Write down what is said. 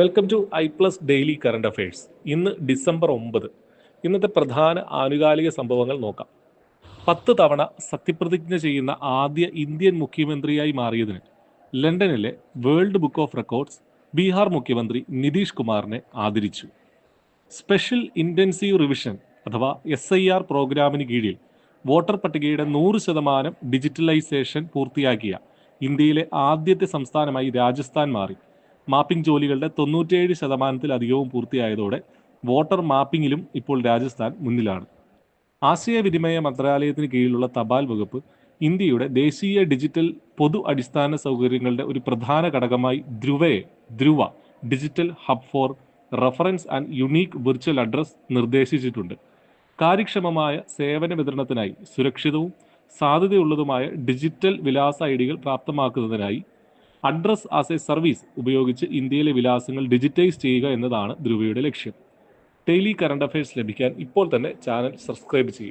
Welcome to ഐ+ daily current affairs. ഇന്ന് December 9. ഇന്നത്തെ പ്രധാന ആനുകാലിക സംഭവങ്ങൾ നോക്കാം. 10 തവണ സത്യപ്രതിജ്ഞ ചെയ്യുന്ന ആദ്യ ഇന്ത്യൻ മുഖ്യമന്ത്രിയായി മാറിയതിന് ലണ്ടനിലെ world book of records Bihar മുഖ്യമന്ത്രി നിതീഷ് കുമാറിനെ ആദരിച്ചു. സ്പെഷ്യൽ ഇൻറ്റൻസീവ് റിവിഷൻ അഥവാ SIR പ്രോഗ്രാമിന് കീഴിൽ വോട്ടർ പട്ടികയുടെ 100% ഡിജിറ്റലൈസേഷൻ പൂർത്തിയാക്കിയ ഇന്ത്യയിലെ ആദ്യത്തെ സംസ്ഥാനമായി രാജസ്ഥാൻ മാറി. മാപ്പിംഗ് ജോലികളുടെ 97%-ലധികവും പൂർത്തിയായതോടെ വോട്ടർ മാപ്പിംഗിലും ഇപ്പോൾ രാജസ്ഥാൻ മുന്നിലാണ്. ആശയവിനിമയ മന്ത്രാലയത്തിന് കീഴിലുള്ള തപാൽ വകുപ്പ് ഇന്ത്യയുടെ ദേശീയ ഡിജിറ്റൽ പൊതു അടിസ്ഥാന സൗകര്യങ്ങളുടെ ഒരു പ്രധാന ഘടകമായി Dhruva digital hub for reference and unique virtual address നിർദ്ദേശിച്ചിട്ടുണ്ട്. കാര്യക്ഷമമായ സേവന വിതരണത്തിനായി സുരക്ഷിതവും സാധ്യതയുള്ളതുമായ ഡിജിറ്റൽ വിലാസ ഐഡികൾ പ്രാപ്തമാക്കുന്നതിനായി അഡ്രസ് ആസ് എ സർവീസ് ഉപയോഗിച്ച് ഇന്ത്യയിലെ വിലാസങ്ങൾ ഡിജിറ്റൈസ് ചെയ്യുക എന്നതാണ് ധ്രുവയുടെ ലക്ഷ്യം. ഡെയിലി കറണ്ട് അഫയേഴ്സ് ലഭിക്കാൻ ഇപ്പോൾ തന്നെ ചാനൽ സബ്സ്ക്രൈബ് ചെയ്യുക.